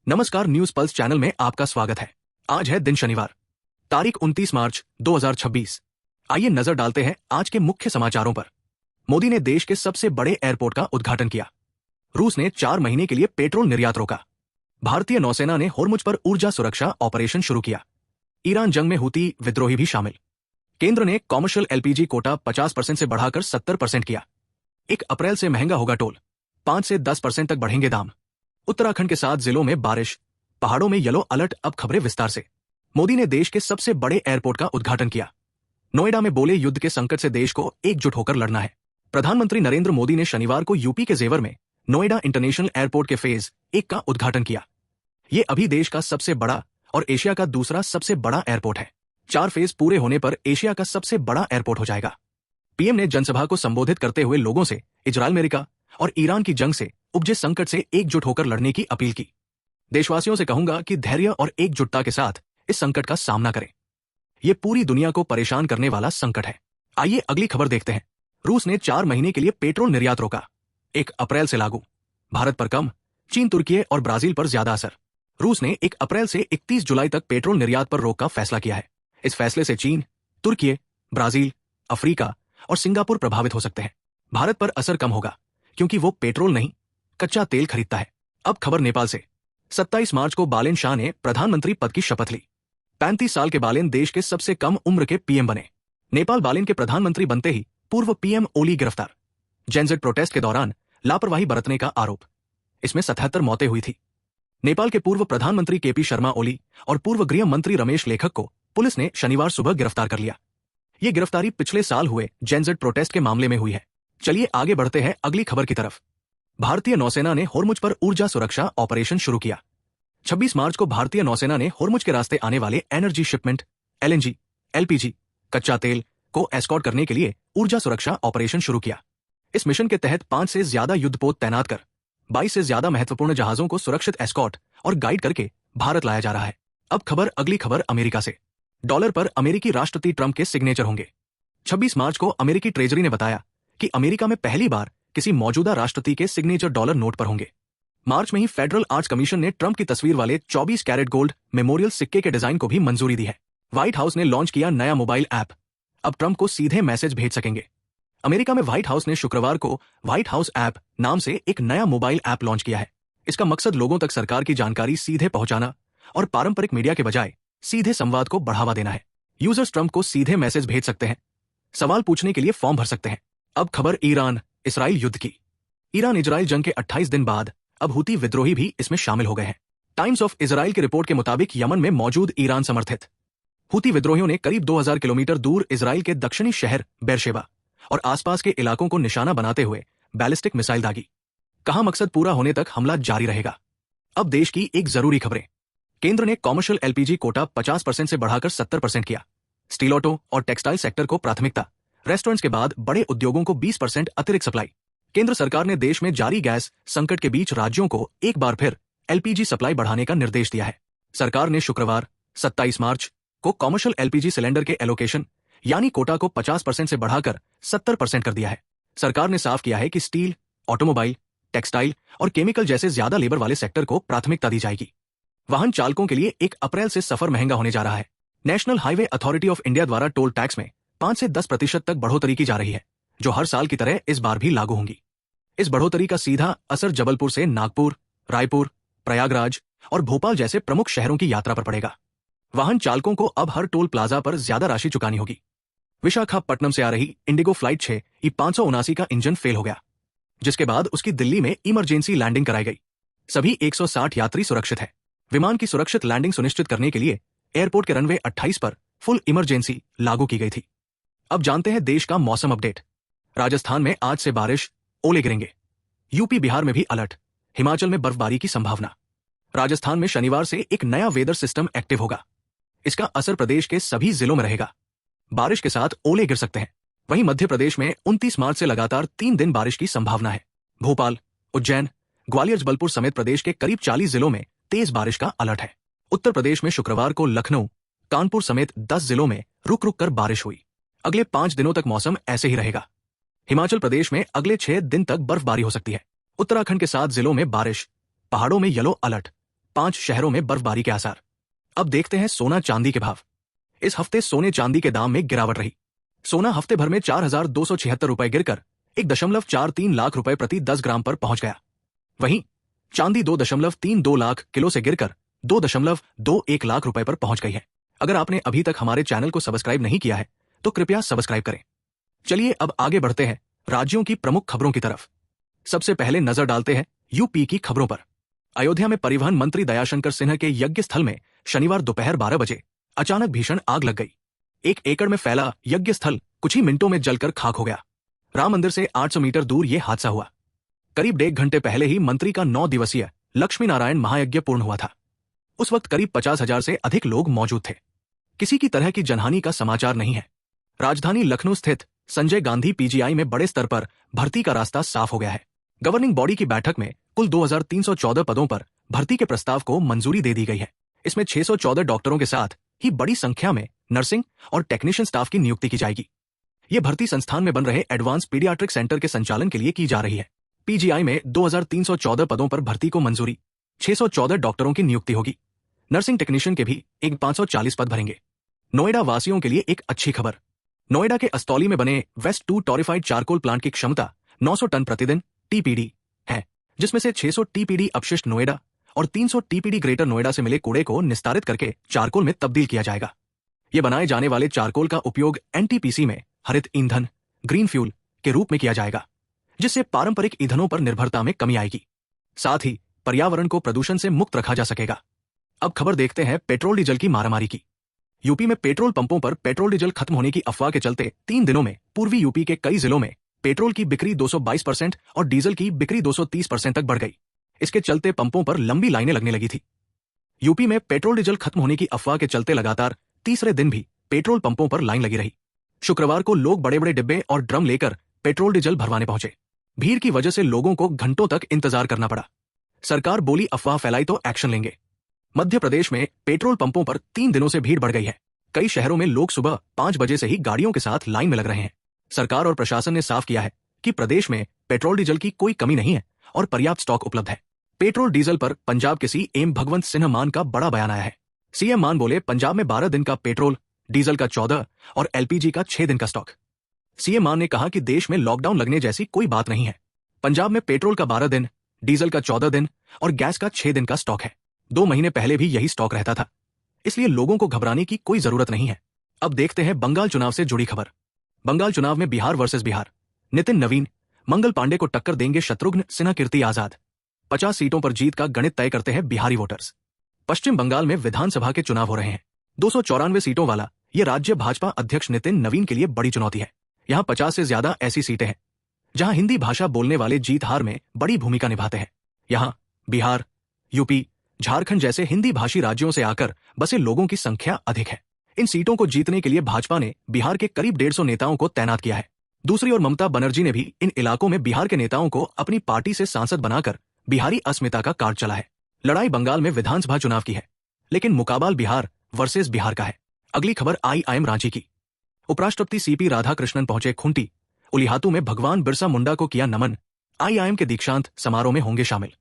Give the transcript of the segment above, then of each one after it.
नमस्कार, news pulse channel में आपका स्वागत है। आज है दिन शनिवार, तारीख 29 मार्च 2026। आइए नजर डालते हैं आज के मुख्य समाचारों पर। मोदी ने देश के सबसे बड़े एयरपोर्ट का उद्घाटन किया। रूस ने 4 महीने के लिए पेट्रोल निर्यात रोका। भारतीय नौसेना ने होर्मुज पर ऊर्जा सुरक्षा ऑपरेशन शुरू किया। ईरान जंग में हूती विद्रोही भी शामिल। केंद्र ने कॉमर्शियल एलपीजी कोटा 50% से बढ़ाकर 70% किया। 1 अप्रैल से महंगा होगा टोल, 5 से 10% तक बढ़ेंगे दाम। उत्तराखंड के 7 जिलों में बारिश, पहाड़ों में येलो अलर्ट। अब खबरें विस्तार से। मोदी ने देश के सबसे बड़े एयरपोर्ट का उद्घाटन किया। नोएडा में बोले, युद्ध के संकट से देश को एकजुट होकर लड़ना है। प्रधानमंत्री नरेंद्र मोदी ने शनिवार को यूपी के जेवर में नोएडा इंटरनेशनल एयरपोर्ट के फेज 1 का उद्घाटन किया। ये अभी देश का सबसे बड़ा और एशिया का दूसरा सबसे बड़ा एयरपोर्ट है। 4 फेज पूरे होने पर एशिया का सबसे बड़ा एयरपोर्ट हो जाएगा। पीएम ने जनसभा को संबोधित करते हुए लोगों से इजरायल, अमेरिका और ईरान की जंग से उपजे संकट से एकजुट होकर लड़ने की अपील की। देशवासियों से कहूंगा कि धैर्य और एकजुटता के साथ इस संकट का सामना करें। यह पूरी दुनिया को परेशान करने वाला संकट है। आइए अगली खबर देखते हैं। रूस ने 4 महीने के लिए पेट्रोल निर्यात रोका। 1 अप्रैल से लागू। भारत पर कम, चीन, तुर्की और ब्राजील पर ज्यादा असर। रूस ने 1 अप्रैल से 31 जुलाई तक पेट्रोल निर्यात पर रोक का फैसला किया है। इस फैसले से चीन, तुर्की, ब्राजील, अफ्रीका और सिंगापुर प्रभावित हो सकते हैं। भारत पर असर कम होगा क्योंकि वो पेट्रोल नहीं, कच्चा तेल खरीदता है। अब खबर नेपाल से। 27 मार्च को बालेन शाह ने प्रधानमंत्री पद की शपथ ली। 35 साल के बालेन देश के सबसे कम उम्र के पीएम बने। नेपाल बालेन के प्रधानमंत्री बनते ही पूर्व पीएम ओली गिरफ्तार। जेनजेड प्रोटेस्ट के दौरान लापरवाही बरतने का आरोप। इसमें 77 मौतें हुई थी। नेपाल के पूर्व प्रधानमंत्री केपी शर्मा ओली और पूर्व गृह मंत्री रमेश लेखक को पुलिस ने शनिवार सुबह गिरफ्तार कर लिया। ये गिरफ्तारी पिछले साल हुए जेनजेड प्रोटेस्ट के मामले में हुई है। चलिए आगे बढ़ते हैं अगली खबर की तरफ। भारतीय नौसेना ने होर्मुज पर ऊर्जा सुरक्षा ऑपरेशन शुरू किया। 26 मार्च को भारतीय नौसेना ने होर्मुज के रास्ते आने वाले एनर्जी शिपमेंट, एलएनजी, एलपीजी, कच्चा तेल को एस्कॉर्ट करने के लिए ऊर्जा सुरक्षा ऑपरेशन शुरू किया। इस मिशन के तहत 5 से ज्यादा युद्धपोत तैनात कर 22 से ज्यादा महत्वपूर्ण जहाजों को सुरक्षित एस्कॉर्ट और गाइड करके भारत लाया जा रहा है। अब अगली खबर अमेरिका से। डॉलर पर अमेरिकी राष्ट्रपति ट्रंप के सिग्नेचर होंगे। 26 मार्च को अमेरिकी ट्रेजरी ने बताया कि अमेरिका में पहली बार किसी मौजूदा राष्ट्रपति के सिग्नेचर डॉलर नोट पर होंगे। मार्च में ही फेडरल आर्ट्स कमीशन ने ट्रंप की तस्वीर वाले 24 कैरेट गोल्ड मेमोरियल सिक्के के डिजाइन को भी मंजूरी दी है। व्हाइट हाउस ने लॉन्च किया नया मोबाइल ऐप। अब ट्रंप को सीधे मैसेज भेज सकेंगे। अमेरिका में व्हाइट हाउस ने शुक्रवार को व्हाइट हाउस ऐप नाम से एक नया मोबाइल ऐप लॉन्च किया है। इसका मकसद लोगों तक सरकार की जानकारी सीधे पहुंचाना और पारंपरिक मीडिया के बजाय सीधे संवाद को बढ़ावा देना है। यूजर्स ट्रंप को सीधे मैसेज भेज सकते हैं, सवाल पूछने के लिए फॉर्म भर सकते हैं। अब खबर ईरान इसराइल युद्ध की। ईरान इजराइल जंग के 28 दिन बाद अब हूती विद्रोही भी इसमें शामिल हो गए हैं। टाइम्स ऑफ इजराइल की रिपोर्ट के मुताबिक यमन में मौजूद ईरान समर्थित हूती विद्रोहियों ने करीब 2000 किलोमीटर दूर इजराइल के दक्षिणी शहर बेरशेबा और आसपास के इलाकों को निशाना बनाते हुए बैलिस्टिक मिसाइल दागी। कहा, मकसद पूरा होने तक हमला जारी रहेगा। अब देश की एक जरूरी खबरें। केंद्र ने कॉमर्शियल एलपीजी कोटा 50% से बढ़ाकर 70% किया। स्टील, ऑटो और टेक्सटाइल सेक्टर को प्राथमिकता। रेस्टोरेंट्स के बाद बड़े उद्योगों को 20% अतिरिक्त सप्लाई। केंद्र सरकार ने देश में जारी गैस संकट के बीच राज्यों को एक बार फिर एलपीजी सप्लाई बढ़ाने का निर्देश दिया है। सरकार ने शुक्रवार 27 मार्च को कॉमर्शियल एलपीजी सिलेंडर के एलोकेशन यानी कोटा को 50% से बढ़ाकर 70% कर दिया है। सरकार ने साफ किया है कि स्टील, ऑटोमोबाइल, टेक्सटाइल और केमिकल जैसे ज्यादा लेबर वाले सेक्टर को प्राथमिकता दी जाएगी। वाहन चालकों के लिए 1 अप्रैल से सफर महंगा होने जा रहा है। National highway authority of India द्वारा टोल टैक्स में 5 से 10% तक बढ़ोतरी की जा रही है, जो हर साल की तरह इस बार भी लागू होंगी। इस बढ़ोतरी का सीधा असर जबलपुर से नागपुर, रायपुर, प्रयागराज और भोपाल जैसे प्रमुख शहरों की यात्रा पर पड़ेगा। वाहन चालकों को अब हर टोल प्लाजा पर ज्यादा राशि चुकानी होगी। विशाखापट्टनम से आ रही इंडिगो फ्लाइट 6E579 का इंजन फेल हो गया, जिसके बाद उसकी दिल्ली में इमरजेंसी लैंडिंग कराई गई। सभी 160 यात्री सुरक्षित है। विमान की सुरक्षित लैंडिंग सुनिश्चित करने के लिए एयरपोर्ट के रनवे 28 पर फुल इमरजेंसी लागू की गई थी। अब जानते हैं देश का मौसम अपडेट। राजस्थान में आज से बारिश, ओले गिरेंगे। यूपी, बिहार में भी अलर्ट। हिमाचल में बर्फबारी की संभावना। राजस्थान में शनिवार से एक नया वेदर सिस्टम एक्टिव होगा। इसका असर प्रदेश के सभी जिलों में रहेगा। बारिश के साथ ओले गिर सकते हैं। वहीं मध्य प्रदेश में 29 मार्च से लगातार 3 दिन बारिश की संभावना है। भोपाल, उज्जैन, ग्वालियर, जबलपुर समेत प्रदेश के करीब 40 जिलों में तेज बारिश का अलर्ट है। उत्तर प्रदेश में शुक्रवार को लखनऊ, कानपुर समेत 10 जिलों में रुक रुक कर बारिश हुई। अगले 5 दिनों तक मौसम ऐसे ही रहेगा। हिमाचल प्रदेश में अगले 6 दिन तक बर्फबारी हो सकती है। उत्तराखंड के 7 जिलों में बारिश, पहाड़ों में येलो अलर्ट। 5 शहरों में बर्फबारी के आसार। अब देखते हैं सोना चांदी के भाव। इस हफ्ते सोने चांदी के दाम में गिरावट रही। सोना हफ्ते भर में 4,276 रुपए गिरकर 1.43 लाख रुपए प्रति 10 ग्राम पर पहुंच गया। वहीं चांदी 2.32 लाख किलो से गिरकर 2.21 लाख रुपए पर पहुंच गई है। अगर आपने अभी तक हमारे चैनल को सब्सक्राइब नहीं किया है तो कृपया सब्सक्राइब करें। चलिए अब आगे बढ़ते हैं राज्यों की प्रमुख खबरों की तरफ। सबसे पहले नजर डालते हैं यूपी की खबरों पर। अयोध्या में परिवहन मंत्री दयाशंकर सिन्हा के यज्ञ स्थल में शनिवार दोपहर 12 बजे अचानक भीषण आग लग गई। 1 एकड़ में फैला यज्ञ स्थल कुछ ही मिनटों में जलकर खाक हो गया। राम मंदिर से 800 मीटर दूर यह हादसा हुआ। करीब 1.5 घंटे पहले ही मंत्री का 9 दिवसीय लक्ष्मी नारायण महायज्ञ पूर्ण हुआ था। उस वक्त करीब 50,000 से अधिक लोग मौजूद थे। किसी की तरह की जनहानि का समाचार नहीं है। राजधानी लखनऊ स्थित संजय गांधी पीजीआई में बड़े स्तर पर भर्ती का रास्ता साफ हो गया है। गवर्निंग बॉडी की बैठक में कुल 2,314 पदों पर भर्ती के प्रस्ताव को मंजूरी दे दी गई है। इसमें 614 डॉक्टरों के साथ ही बड़ी संख्या में नर्सिंग और टेक्नीशियन स्टाफ की नियुक्ति की जाएगी। ये भर्ती संस्थान में बन रहे एडवांस पीडियाट्रिक सेंटर के संचालन के लिए की जा रही है। पीजीआई में 2,314 पदों पर भर्ती को मंजूरी, 614 डॉक्टरों की नियुक्ति होगी। नर्सिंग टेक्नीशियन के भी 540 पद भरेंगे। नोएडा वासियों के लिए एक अच्छी खबर। नोएडा के अस्तौली में बने वेस्ट 2 टॉरिफाइड चारकोल प्लांट की क्षमता 900 टन प्रतिदिन टीपीडी है, जिसमें से 600 टीपीडी अपशिष्ट नोएडा और 300 टीपीडी ग्रेटर नोएडा से मिले कूड़े को निस्तारित करके चारकोल में तब्दील किया जाएगा। ये बनाए जाने वाले चारकोल का उपयोग एनटीपीसी में हरित ईंधन, ग्रीन फ्यूल के रूप में किया जाएगा, जिससे पारंपरिक ईंधनों पर निर्भरता में कमी आएगी। साथ ही पर्यावरण को प्रदूषण से मुक्त रखा जा सकेगा। अब खबर देखते हैं पेट्रोल डीजल की मारामारी की। यूपी में पेट्रोल पंपों पर पेट्रोल डीजल खत्म होने की अफवाह के चलते 3 दिनों में पूर्वी यूपी के कई जिलों में पेट्रोल की बिक्री 222% और डीजल की बिक्री 230% तक बढ़ गई। इसके चलते पंपों पर लंबी लाइनें लगने लगी थी। यूपी में पेट्रोल डीजल खत्म होने की अफवाह के चलते लगातार तीसरे दिन भी पेट्रोल पंपों पर लाइन लगी रही। शुक्रवार को लोग बड़े बड़े डिब्बे और ड्रम लेकर पेट्रोल डीजल भरवाने पहुंचे। भीड़ की वजह से लोगों को घंटों तक इंतजार करना पड़ा। सरकार बोली अफवाह फैलाई तो एक्शन लेंगे। मध्य प्रदेश में पेट्रोल पंपों पर 3 दिनों से भीड़ बढ़ गई है। कई शहरों में लोग सुबह 5 बजे से ही गाड़ियों के साथ लाइन में लग रहे हैं। सरकार और प्रशासन ने साफ किया है कि प्रदेश में पेट्रोल डीजल की कोई कमी नहीं है और पर्याप्त स्टॉक उपलब्ध है। पेट्रोल डीजल पर पंजाब के सीएम भगवंत सिंह मान का बड़ा बयान आया है। सीएम मान बोले, पंजाब में 12 दिन का पेट्रोल डीजल का 14 और एलपीजी का 6 दिन का स्टॉक। सीएम मान ने कहा कि देश में लॉकडाउन लगने जैसी कोई बात नहीं है। पंजाब में पेट्रोल का 12 दिन, डीजल का 14 दिन और गैस का 6 दिन का स्टॉक है। 2 महीने पहले भी यही स्टॉक रहता था, इसलिए लोगों को घबराने की कोई जरूरत नहीं है। अब देखते हैं बंगाल चुनाव से जुड़ी खबर। बंगाल चुनाव में बिहार वर्सेस बिहार। नितिन नवीन मंगल पांडे को टक्कर देंगे शत्रुघ्न सिन्हा कीर्ति आजाद। 50 सीटों पर जीत का गणित तय करते हैं बिहारी वोटर्स। पश्चिम बंगाल में विधानसभा के चुनाव हो रहे हैं। 294 सीटों वाला ये राज्य भाजपा अध्यक्ष नितिन नवीन के लिए बड़ी चुनौती है। यहाँ 50 से ज्यादा ऐसी सीटें हैं जहां हिंदी भाषा बोलने वाले जीत हार में बड़ी भूमिका निभाते हैं। यहाँ बिहार, यूपी, झारखंड जैसे हिंदी भाषी राज्यों से आकर बसे लोगों की संख्या अधिक है। इन सीटों को जीतने के लिए भाजपा ने बिहार के करीब 150 नेताओं को तैनात किया है। दूसरी ओर ममता बनर्जी ने भी इन इलाकों में बिहार के नेताओं को अपनी पार्टी से सांसद बनाकर बिहारी अस्मिता का कार्ड चला है। लड़ाई बंगाल में विधानसभा चुनाव की है, लेकिन मुकाबला बिहार वर्सेस बिहार का है। अगली खबर आईआईएम रांची की। उपराष्ट्रपति सीपी राधाकृष्णन पहुंचे खूंटी। उलिहातू में भगवान बिरसा मुंडा को किया नमन। आईआईएम के दीक्षांत समारोह में होंगे शामिल।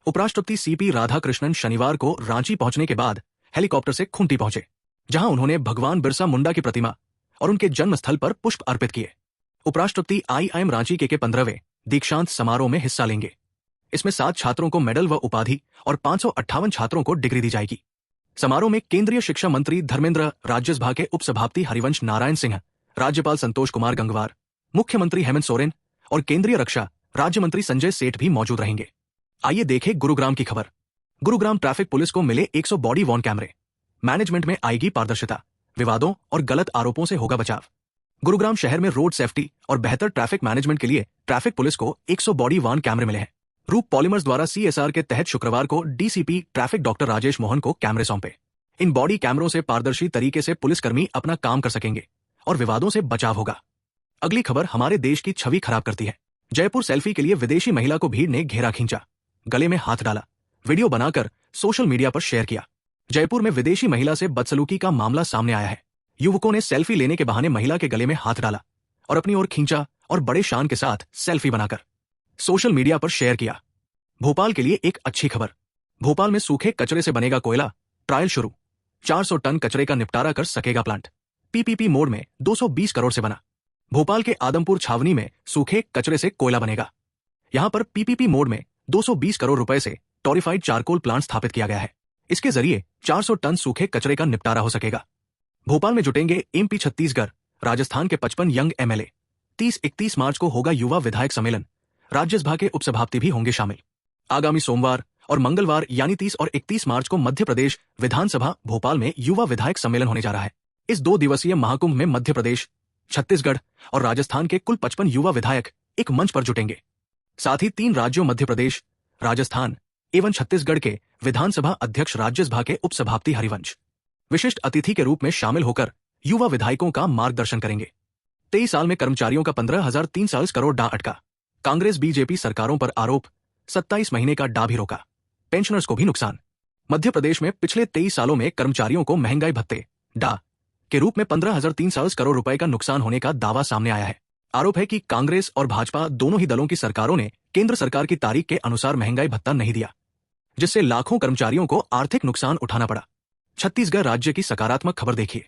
उपराष्ट्रपति सीपी राधाकृष्णन शनिवार को रांची पहुंचने के बाद हेलीकॉप्टर से खूंटी पहुंचे, जहां उन्होंने भगवान बिरसा मुंडा की प्रतिमा और उनके जन्मस्थल पर पुष्प अर्पित किए। उपराष्ट्रपति आईआईएम रांची के 15वें दीक्षांत समारोह में हिस्सा लेंगे। इसमें 7 छात्रों को मेडल व उपाधि और 558 छात्रों को डिग्री दी जाएगी। समारोह में केंद्रीय शिक्षा मंत्री धर्मेंद्र, राज्यसभा के उपसभापति हरिवंश नारायण सिंह, राज्यपाल संतोष कुमार गंगवार, मुख्यमंत्री हेमंत सोरेन और केंद्रीय रक्षा राज्य मंत्री संजय सेठ भी मौजूद रहेंगे। आइए देखें गुरुग्राम की खबर। गुरुग्राम ट्रैफिक पुलिस को मिले 100 बॉडी वॉर्न कैमरे। मैनेजमेंट में आएगी पारदर्शिता, विवादों और गलत आरोपों से होगा बचाव। गुरुग्राम शहर में रोड सेफ्टी और बेहतर ट्रैफिक मैनेजमेंट के लिए ट्रैफिक पुलिस को 100 बॉडी वॉर्न कैमरे मिले हैं। रूप पॉलीमर्स द्वारा सीएसआर के तहत शुक्रवार को DCP traffic doctor Rajesh Mohan को कैमरे सौंपे। इन बॉडी कैमरों से पारदर्शी तरीके से पुलिसकर्मी अपना काम कर सकेंगे और विवादों से बचाव होगा। अगली खबर हमारे देश की छवि खराब करती है। जयपुर सेल्फी के लिए विदेशी महिला को भीड़ ने घेरा खींचा, गले में हाथ डाला, वीडियो बनाकर सोशल मीडिया पर शेयर किया। जयपुर में विदेशी महिला से बदसलूकी का मामला सामने आया है। युवकों ने सेल्फी लेने के बहाने महिला के गले में हाथ डाला और अपनी ओर खींचा और बड़े शान के साथ सेल्फी बनाकर सोशल मीडिया पर शेयर किया। भोपाल के लिए एक अच्छी खबर। भोपाल में सूखे कचरे से बनेगा कोयला, ट्रायल शुरू। 400 टन कचरे का निपटारा कर सकेगा प्लांट। पीपीपी मोड में 220 करोड़ से बना। भोपाल के आदमपुर छावनी में सूखे कचरे से कोयला बनेगा। यहां पर पीपीपी मोड में 220 करोड़ रुपए से टॉरिफाइड चारकोल प्लांट स्थापित किया गया है। इसके जरिए 400 टन सूखे कचरे का निपटारा हो सकेगा। भोपाल में जुटेंगे एमपी, छत्तीसगढ़, राजस्थान के 55 यंग एमएलए। 30-31 मार्च को होगा युवा विधायक सम्मेलन। राज्यसभा के उपसभापति भी होंगे शामिल। आगामी सोमवार और मंगलवार यानी 30 और 31 मार्च को मध्य प्रदेश विधानसभा भोपाल में युवा विधायक सम्मेलन होने जा रहा है। इस 2 दिवसीय महाकुंभ में मध्य प्रदेश, छत्तीसगढ़ और राजस्थान के कुल 55 युवा विधायक एक मंच पर जुटेंगे। साथ ही 3 राज्यों मध्य प्रदेश, राजस्थान एवं छत्तीसगढ़ के विधानसभा अध्यक्ष राज्यसभा के उपसभापति हरिवंश विशिष्ट अतिथि के रूप में शामिल होकर युवा विधायकों का मार्गदर्शन करेंगे। 23 साल में कर्मचारियों का 15,340 करोड़ डा अटका। कांग्रेस बीजेपी सरकारों पर आरोप, 27 महीने का डा भी रोका। पेंशनर्स को भी नुकसान। मध्य प्रदेश में पिछले 23 सालों में कर्मचारियों को महंगाई भत्ते डा के रूप में 15,340 करोड़ रुपए का नुकसान होने का दावा सामने आया है। आरोप है कि कांग्रेस और भाजपा दोनों ही दलों की सरकारों ने केंद्र सरकार की तारीख के अनुसार महंगाई भत्ता नहीं दिया, जिससे लाखों कर्मचारियों को आर्थिक नुकसान उठाना पड़ा। छत्तीसगढ़ राज्य की सकारात्मक खबर देखिए।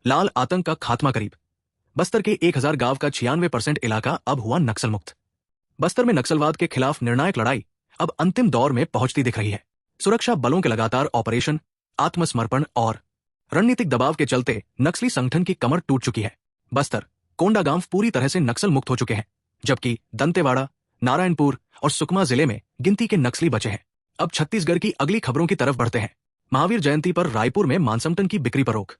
लाल आतंक का खात्मा करीब। बस्तर के 1000 गांव का 96% इलाका अब हुआ नक्सल मुक्त। बस्तर में नक्सलवाद के खिलाफ निर्णायक लड़ाई अब अंतिम दौर में पहुंचती दिख रही है। सुरक्षा बलों के लगातार ऑपरेशन, आत्मसमर्पण और रणनीतिक दबाव के चलते नक्सली संगठन की कमर टूट चुकी है। बस्तर, कोंडागांव पूरी तरह से नक्सल मुक्त हो चुके हैं, जबकि दंतेवाड़ा, नारायणपुर और सुकमा जिले में गिनती के नक्सली बचे हैं। अब छत्तीसगढ़ की अगली खबरों की तरफ बढ़ते हैं। महावीर जयंती पर रायपुर में मांसमटन की बिक्री पर रोक।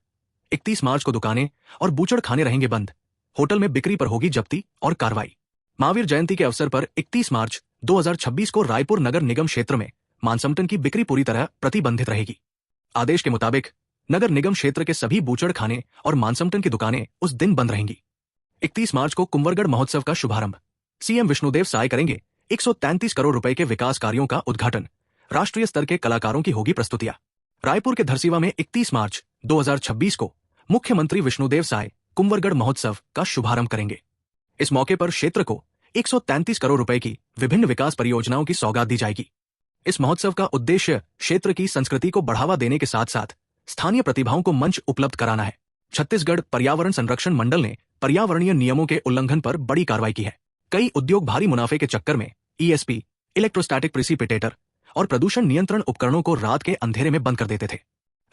31 मार्च को दुकानें और बूचड़ खाने रहेंगे बंद। होटल में बिक्री पर होगी जब्ती और कार्रवाई। महावीर जयंती के अवसर पर 31 मार्च 2026 को रायपुर नगर निगम क्षेत्र में मांसमटन की बिक्री पूरी तरह प्रतिबंधित रहेगी। आदेश के मुताबिक नगर निगम क्षेत्र के सभी बूचड़ खाने और मांसमटन की दुकानें उस दिन बंद रहेंगी। 31 मार्च को कुंवरगढ़ महोत्सव का शुभारंभ। सीएम विष्णुदेव साय करेंगे। 133 करोड़ रुपए के विकास कार्यों का उद्घाटन। राष्ट्रीय स्तर के कलाकारों की होगी प्रस्तुतियां। रायपुर के धरसीवा में 31 मार्च 2026 को मुख्यमंत्री विष्णुदेव साय कुंवरगढ़ महोत्सव का शुभारंभ करेंगे। इस मौके पर क्षेत्र को 133 करोड़ रुपए की विभिन्न विकास परियोजनाओं की सौगात दी जाएगी। इस महोत्सव का उद्देश्य क्षेत्र की संस्कृति को बढ़ावा देने के साथ साथ स्थानीय प्रतिभाओं को मंच उपलब्ध कराना है। छत्तीसगढ़ पर्यावरण संरक्षण मंडल ने पर्यावरणीय नियमों के उल्लंघन पर बड़ी कार्रवाई की है। कई उद्योग भारी मुनाफे के चक्कर में ईएसपी, इलेक्ट्रोस्टैटिक प्रिसिपिटेटर और प्रदूषण नियंत्रण उपकरणों को रात के अंधेरे में बंद कर देते थे।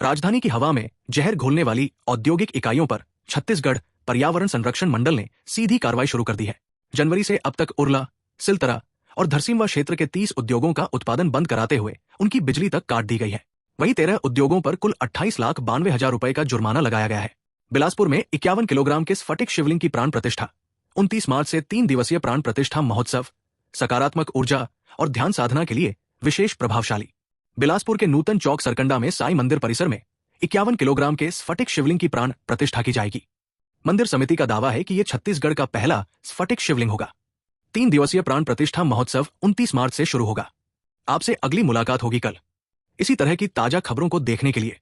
राजधानी की हवा में जहर घोलने वाली औद्योगिक इकाइयों पर छत्तीसगढ़ पर्यावरण संरक्षण मंडल ने सीधी कार्रवाई शुरू कर दी है। जनवरी से अब तक उरला, सिलतरा और धरसींवा क्षेत्र के 30 उद्योगों का उत्पादन बंद कराते हुए उनकी बिजली तक काट दी गई है। वहीं 13 उद्योगों पर कुल 28,92,000 रुपए का जुर्माना लगाया गया है। बिलासपुर में 51 किलोग्राम के स्फटिक शिवलिंग की प्राण प्रतिष्ठा। 29 मार्च से 3 दिवसीय प्राण प्रतिष्ठा महोत्सव सकारात्मक ऊर्जा और ध्यान साधना के लिए विशेष प्रभावशाली। बिलासपुर के नूतन चौक सरकंडा में साई मंदिर परिसर में 51 किलोग्राम के स्फटिक शिवलिंग की प्राण प्रतिष्ठा की जाएगी। मंदिर समिति का दावा है कि यह छत्तीसगढ़ का पहला स्फटिक शिवलिंग होगा। 3 दिवसीय प्राण प्रतिष्ठा महोत्सव 29 मार्च से शुरू होगा। आपसे अगली मुलाकात होगी कल। इसी तरह की ताजा खबरों को देखने के लिए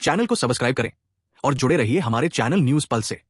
चैनल को सब्सक्राइब करें और जुड़े रहिए हमारे चैनल न्यूज पल्स से।